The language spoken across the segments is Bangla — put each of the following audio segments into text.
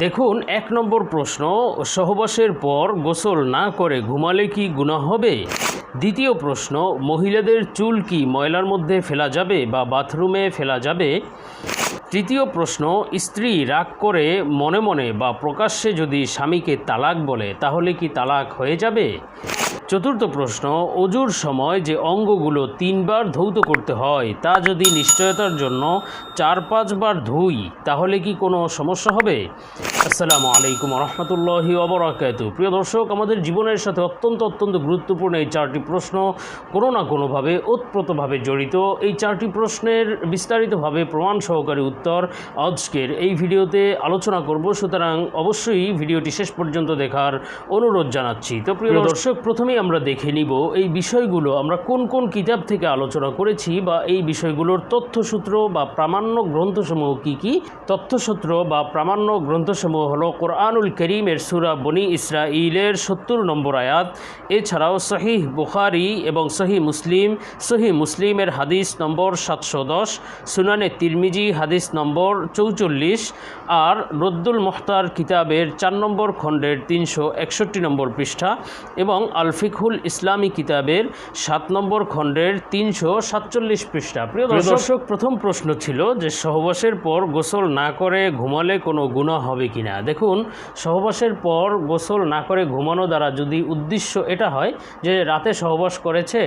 দেখুন, ১ নম্বর প্রশ্ন, সহবাসের পর গোসল না করে ঘুমালে কি গুনাহ হবে? দ্বিতীয় প্রশ্ন, মহিলাদের চুল কি ময়লার মধ্যে ফেলা যাবে বা বাথরুমে ফেলা যাবে? তৃতীয় প্রশ্ন, স্ত্রী রাগ করে মনে মনে বা প্রকাশ্যে যদি স্বামীকে তালাক বলে তাহলে কি তালাক হয়ে যাবে? চতুর্থ প্রশ্ন, অজুর সময় যে অঙ্গগুলো ৩ বার ধৌত করতে হয় তা যদি নিশ্চয়তার জন্য ৪-৫ বার ধুই তাহলে কি কোনো সমস্যা হবে? আসসালামু আলাইকুম রহমতুল্লাহি ওবরাকাতুহু। প্রিয় দর্শক, আমাদের জীবনের সাথে অত্যন্ত গুরুত্বপূর্ণ এই 4টি প্রশ্ন কোনো না কোনোভাবে ওতপ্রোতভাবে জড়িত। এই 4টি প্রশ্নের বিস্তারিতভাবে প্রমাণ সহকারে উত্তর আজকের এই ভিডিওতে আলোচনা করব, সুতরাং অবশ্যই ভিডিওটি শেষ পর্যন্ত দেখার অনুরোধ জানাচ্ছি। তো প্রিয় দর্শক, প্রথমেই আমরা দেখে নিব এই বিষয়গুলো আমরা কোন কোন কিতাব থেকে আলোচনা করেছি বা এই বিষয়গুলোর তথ্যসূত্র বা প্রামাণ্য গ্রন্থসমূহ কি কি। তথ্যসূত্র বা প্রামাণ্য গ্রন্থসমূহ হলো কোরআনুল করিমের সূরা বনি ইসরাঈলের ৭০ নম্বর আয়াত, এছাড়াও সহিহ বুখারী এবং সহিহ মুসলিমের হাদিস নম্বর ৭১০, সুনানে তিরমিজি হাদিস নম্বর ৪৪, আর রদ্দুল মুখতার কিতাবের ৪ নম্বর খণ্ডের ৩৬১ নম্বর পৃষ্ঠা এবং আল ফিকহুল ইসলামী কিতাবের ৭ নম্বর খণ্ডের ৩৪৭ পৃষ্ঠা। প্রিয় দর্শক, প্রথম প্রশ্ন ছিল যে সহবাসের পর গোসল না করে ঘুমালে কোনো গুনাহ হবে কিনা। দেখুন, সহবাসের পর গোসল না করে ঘুমানো দ্বারা যদি উদ্দেশ্য এটা হয় যে রাতে সহবাস করেছে,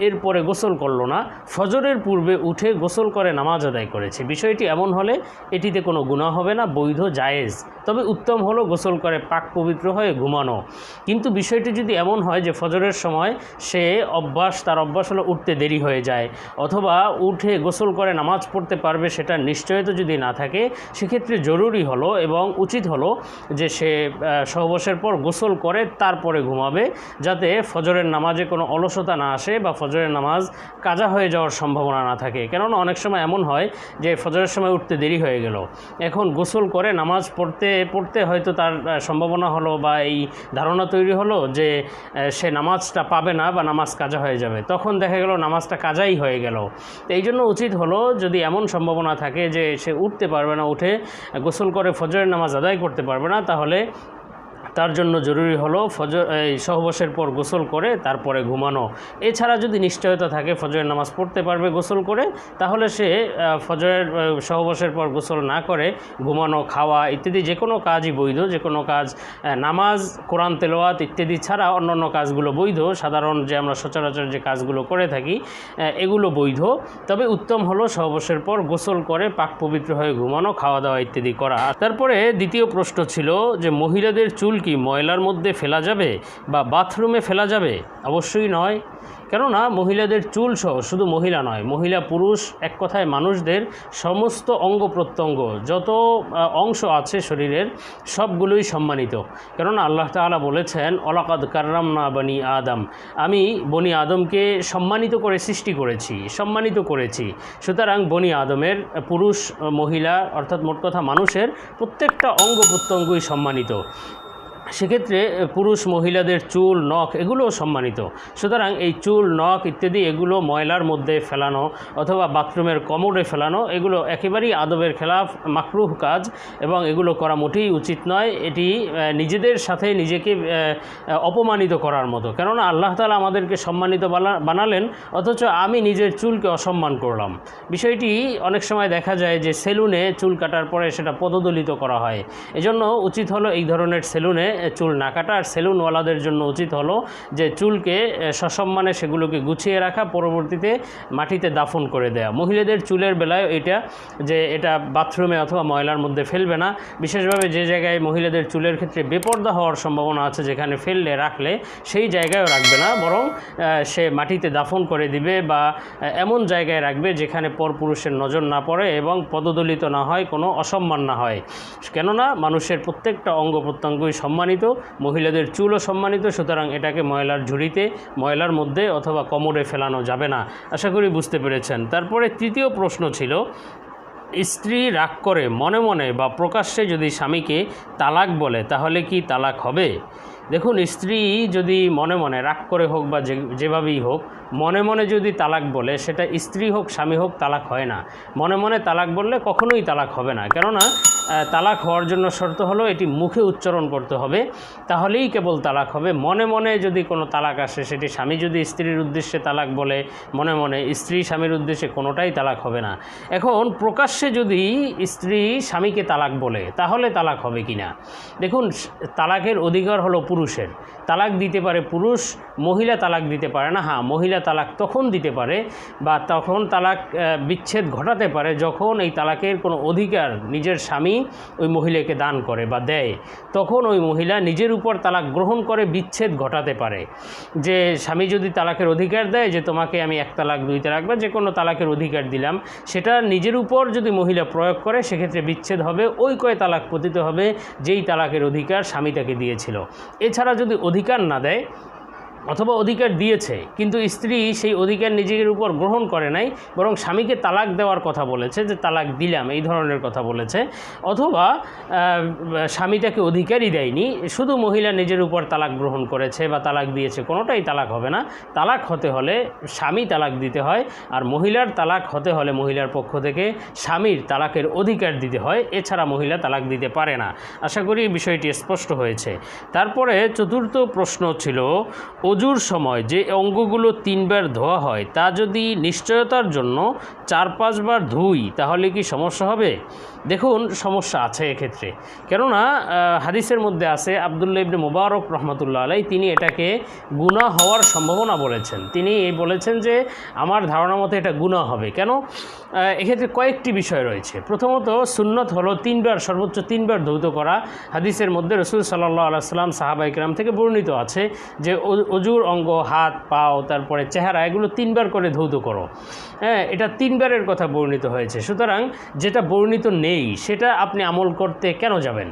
এরপরে গোসল করলো না, ফজরের পূর্বে উঠে গোসল করে নামাজ আদায় করেছে, বিষয়টি এমন হলে এটিতে কোনো গুনাহ হবে না, বৈধ, জায়েজ। তবে উত্তম হলো গোসল করে পাক পবিত্র হয়ে ঘুমানো। কিন্তু বিষয়টি যদি এমন হয় যে ফজরের সময় তার অভ্যাস হলো উঠতে দেরি হয়ে যায়, অথবা উঠে গোসল করে নামাজ পড়তে পারবে সেটা নিশ্চয়তা যদি না থাকে, সেক্ষেত্রে জরুরি হলো এবং উচিত হলো যে সে সহবাসের পর গোসল করে তারপরে ঘুমাবে, যাতে ফজরের নামাজে কোনো অলসতা না আসে বা ফজরের নামাজ কাজা হয়ে যাওয়ার সম্ভাবনা না থাকে। কেননা অনেক সময় এমন হয় যে ফজরের সময় উঠতে দেরি হয়ে গেল, এখন গোসল করে নামাজ পড়তে হয়তো তার সম্ভাবনা হলো বা এই ধারণা তৈরি হলো যে সে নামাজটা পাবে না বা নামাজ কাজা হয়ে যাবে, তখন দেখা গেল নামাজটা কাজাই হয়ে গেল। তো এই জন্য উচিত হলো, যদি এমন সম্ভাবনা থাকে যে সে উঠতে পারবে না, উঠে গোসল করে ফজরের নামাজ আদায় করতে পারবে না, তাহলে তার জন্য জরুরি হলো সহবাসের পর গোসল করে তারপরে ঘুমানো। এছাড়া যদি নিশ্চয়তা থাকে ফজরের নামাজ পড়তে পারবে গোসল করে, তাহলে সে সহবাসের পর গোসল না করে ঘুমানো, খাওয়া ইত্যাদি যে কোনো কাজই বৈধ। যে কোনো কাজ, নামাজ, কোরআন তেলাওয়াত ইত্যাদি ছাড়া অন্যান্য কাজগুলো বৈধ। সাধারণ যে আমরা সচরাচর যে কাজগুলো করে থাকি এগুলো বৈধ। তবে উত্তম হলো সহবাসের পর গোসল করে পাক পবিত্র হয়ে ঘুমানো, খাওয়া দাওয়া ইত্যাদি করা। তারপরে দ্বিতীয় প্রশ্ন ছিল যে মহিলাদের চুল কি ময়লার মধ্যে ফেলা যাবে বা বাথরুমে ফেলা যাবে? অবশ্যই নয়। কেননা মহিলাদের চুল সহ, শুধু মহিলা নয়, মহিলা পুরুষ, এক কথায় মানুষদের সমস্ত অঙ্গ প্রত্যঙ্গ, যত অংশ আছে শরীরের, সবগুলোই সম্মানিত। কেননা আল্লাহ তাআলা বলেছেন, ওয়ালাকাদ কাররামনা বনি আদম, আমি বনি আদমকে সম্মানিত করে সৃষ্টি করেছি, সম্মানিত করেছি। সুতরাং বনি আদমের পুরুষ মহিলা অর্থাৎ মোট কথা মানুষের প্রত্যেকটা অঙ্গ প্রত্যঙ্গই সম্মানিত। সেক্ষেত্রে পুরুষ মহিলাদের চুল, নখ এগুলোও সম্মানিত। সুতরাং এই চুল, নখ ইত্যাদি এগুলো ময়লার মধ্যে ফেলানো অথবা বাথরুমের কমোডে ফেলানো এগুলো একেবারেই আদবের খেলাফ, মাকরুহ কাজ, এবং এগুলো করা মোটেই উচিত নয়। এটি নিজেদের সাথে নিজেকে অপমানিত করার মতো। কেননা আল্লাহ তাআলা আমাদেরকে সম্মানিত বানালেন, অথচ আমি নিজের চুলকে অসম্মান করলাম। বিষয়টি অনেক সময় দেখা যায় যে সেলুনে চুল কাটার পরে সেটা পদদলিত করা হয়। এজন্য উচিত হলো এই ধরনের সেলুনে চুল না কাটা। আর সেলুনওয়ালাদের জন্য উচিত হলো যে চুলকে সসম্মানে সেগুলোকে গুছিয়ে রাখা, পরবর্তীতে মাটিতে দাফন করে দেয়া। মহিলাদের চুলের বেলায় এটা বাথরুমে অথবা ময়লার মধ্যে ফেলবে না। বিশেষভাবে যে জায়গায় মহিলাদের চুলের ক্ষেত্রে বেপর্দা হওয়ার সম্ভাবনা আছে, যেখানে রাখলে সেই জায়গায়ও রাখবে না, বরং সে মাটিতে দাফন করে দিবে বা এমন জায়গায় রাখবে যেখানে পরপুরুষের নজর না পড়ে এবং পদদলিত না হয়, কোনো অসম্মান না হয়। কেননা মানুষের প্রত্যেকটা অঙ্গ প্রত্যঙ্গই সম্মানিত, মহিলাদের চুলও সম্মানিত। সুতরাং এটাকে ময়লার ঝুড়িতে, ময়লার মধ্যে অথবা কমোডে ফেলানো যাবে না। আশা করি বুঝতে পেরেছেন। তারপরে তৃতীয় প্রশ্ন ছিল, স্ত্রী রাগ করে মনে মনে বা প্রকাশ্যে যদি স্বামীকে তালাক বলে তাহলে কি তালাক হবে? দেখুন, স্ত্রী যদি মনে মনে রাগ করে হোক বা যেভাবেই হোক মনে মনে যদি তালাক বলে, সেটা স্ত্রী হোক স্বামী হোক, তালাক হয় না। মনে মনে তালাক বললে কখনোই তালাক হবে না, কেননা তালাক হওয়ার জন্য শর্ত হলো এটি মুখে উচ্চারণ করতে হবে, তাহলেই কেবল তালাক হবে। মনে মনে যদি কোনো তালাক আসে, সেটি স্বামী যদি স্ত্রীর উদ্দেশ্যে তালাক বলে মনে মনে, স্ত্রী স্বামীর উদ্দেশ্যে, কোনোটাই তালাক হবে না। এখন প্রকাশ্যে যদি স্ত্রী স্বামীকে তালাক বলে, তাহলে তালাক হবে কি না? দেখুন, তালাকের অধিকার হলো পুরুষের। তালাক দিতে পারে পুরুষ, মহিলা তালাক দিতে পারে না। হ্যাঁ, মহিলা তালাক তখন দিতে পারে বা তখন তালাক বিচ্ছেদ ঘটাতে পারে যখন এই তালাকের কোনো অধিকার নিজের স্বামী ওই মহিলাকে দান করে বা দেয়, তখন ওই মহিলা নিজের উপর তালাক গ্রহণ করে বিচ্ছেদ ঘটাতে পারে। যে স্বামী যদি তালাকের অধিকার দেয় যে তোমাকে আমি 1 তালাক 2 তালাক বা যে কোনো তালাকের অধিকার দিলাম, সেটা নিজের উপর যদি মহিলা প্রয়োগ করে, সেক্ষেত্রে বিচ্ছেদ হবে, ওই কয় তালাক পতিত হবে যেই তালাকের অধিকার স্বামী তাকে দিয়েছিল। এছাড়া যদি অধিকার না দেয় অথবা অধিকার দিয়েছে কিন্তু স্ত্রী সেই অধিকার নিজের উপর গ্রহণ করে নাই, বরং স্বামীকে তালাক দেওয়ার কথা বলেছে, যে তালাক দিলাম এই ধরনের কথা বলেছে, অথবা স্বামী তাকে অধিকারই দেয়নি, শুধু মহিলা নিজের উপর তালাক গ্রহণ করেছে বা তালাক দিয়েছে, কোনোটাই তালাক হবে না। তালাক হতে হলে স্বামী তালাক দিতে হয়, আর মহিলার তালাক হতে হলে মহিলার পক্ষ থেকে স্বামীর তালাকের অধিকার দিতে হয়, এছাড়া মহিলা তালাক দিতে পারে না। আশা করি বিষয়টি স্পষ্ট হয়েছে। তারপরে চতুর্থ প্রশ্ন ছিল, অজুর সময় যে অঙ্গগুলো 3 বার ধোয়া হয় তা যদি নিশ্চয়তার জন্য 4-5 বার ধুই, তাহলে কি সমস্যা হবে? দেখুন, সমস্যা আছে এক্ষেত্রে, কেননা হাদিসের মধ্যে আছে আব্দুল্লাহ ইবনে মুবারক রহমতুল্লাহ আলাই, তিনি এটাকে গুনাহ হওয়ার সম্ভাবনা বলেছেন। তিনি বলেছেন যে আমার ধারণা মতো এটা গুনাহ হবে। কেন? এক্ষেত্রে কয়েকটি বিষয় রয়েছে। প্রথমত, সুন্নত হলো 3 বার, সর্বোচ্চ 3 বার ধৌত করা। হাদিসের মধ্যে রাসূল সাল্লাল্লাহু আলাইহি সাল্লাম, সাহাবা ইকরাম থেকে বর্ণিত আছে যে অজুর অঙ্গ, হাত, পাও, তারপরে চেহারা, এগুলো 3 বার করে ধৌত করো। হ্যাঁ, এটা 3 বারের কথা বর্ণিত হয়েছে। সুতরাং যেটা বর্ণিত নেই সেটা আপনি আমল করতে কেন যাবেন?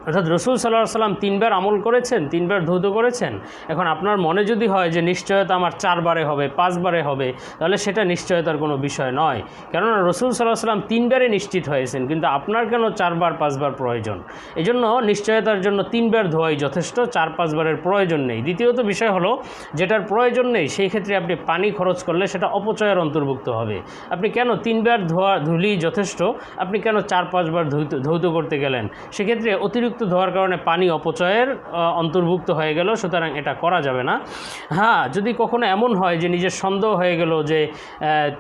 অর্থাৎ রাসূল সাল্লাল্লাহু আলাইহি সাল্লাম 3 বার আমল করেছেন, 3 বার ধৌত করেছেন। এখন আপনার মনে যদি হয় যে নিশ্চয়তা আমার 4 বারে হবে, 5 বারে হবে, তাহলে সেটা নিশ্চয়তার কোনো বিষয় নয়, কেননা রাসূল সাল্লাল্লাহু আলাইহি সাল্লাম 3 বারে নিশ্চিত হয়েছেন, কিন্তু আপনার কেন 4 বার 5 বার প্রয়োজন? এজন্য নিশ্চয়তার জন্য 3 বার ধোয়াই যথেষ্ট, 4-5 বারের প্রয়োজন নেই। দ্বিতীয়ত বিষয় হলো, যেটার প্রয়োজন নেই সেই ক্ষেত্রে আপনি পানি খরচ করলে সেটা অপচয়ের অন্তর্ভুক্ত হবে। আপনি কেন 3 বার ধুলেই যথেষ্ট, আপনি কেন 4-5 বার ধৌত করতে গেলেন? সেক্ষেত্রে অতিরিক্ত ধোয়ার কারণে পানি অপচয়ের অন্তর্ভুক্ত হয়ে গেল, সুতরাং এটা করা যাবে না। হ্যাঁ, যদি কখনো এমন হয় যে নিজের সন্দেহ হয়ে গেল যে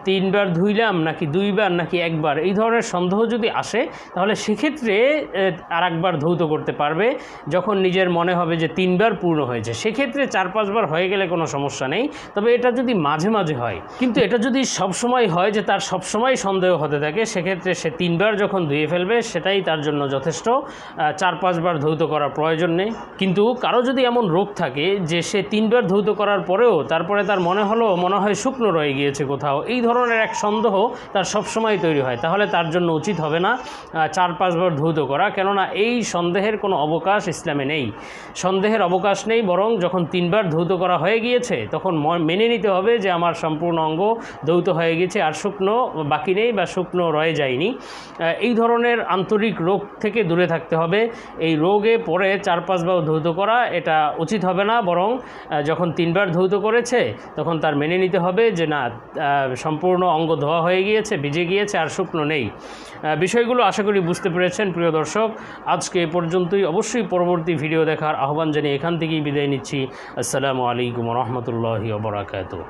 3 বার ধুইলাম নাকি 2 বার নাকি 1 বার, এই ধরনের সন্দেহ যদি আসে, তাহলে সেক্ষেত্রে আরেকবার ধৌত করতে পারবে যখন নিজের মনে হবে যে 3 বার পূর্ণ হয়েছে। সেক্ষেত্রে 4-5 বার হয়ে গেলে কোনো সমস্যা নেই। তবে এটা যদি মাঝে মাঝে হয়, কিন্তু এটা যদি সবসময় হয় যে তার সবসময় সন্দেহ হতে থাকে, সেক্ষেত্রে সে 3 বার যখন ধুয়ে ফেলবে সেটাই তার জন্য যথেষ্ট, 4-5 বার ধৌত করার প্রয়োজন নেই। কিন্তু কারো যদি এমন রোগ থাকে যে সে 3 বার ধৌত করার পরেও তারপরে তার মনে হয় শুকনো রয়ে গিয়েছে কোথাও, এই ধরনের এক সন্দেহ তার সবসময় তৈরি হয়, তাহলে তার জন্য উচিত হবে না 4-5 বার ধৌত করা, কেননা এই সন্দেহের কোনো অবকাশ ইসলামে নেই। সন্দেহের অবকাশ নেই, বরং যখন 3 বার ধৌত করা হয়ে গিয়েছে তখন মেনে নিতে হবে যে আমার সম্পূর্ণ অঙ্গ ধৌত হয়ে গেছে, আর শুকনো বাকি নেই বা শুকনো রয়ে যায়নি। এই ধরনের আন্তরিক রোগ থেকে দূরে থাকতে হবে। এই রোগে পরে 4-5 বার ধৌত করা এটা উচিত হবে না, বরং যখন 3 বার ধৌত করেছে তখন তার মেনে নিতে হবে যে না, সম্পূর্ণ অঙ্গ ধোয়া হয়ে গিয়েছে, ভিজে গিয়েছে, আর শুকনো নেই। বিষয়গুলো আশা করি বুঝতে পেরেছেন প্রিয় দর্শক। আজকে এ পর্যন্তই। অবশ্যই পরবর্তী ভিডিও দেখার আহ্বান জানিয়ে এখান থেকেই বিদায় নিচ্ছি। আসসালামু আলাইকুম ওয়া রাহমাতুল্লাহি ওয়া বারাকাতুহু।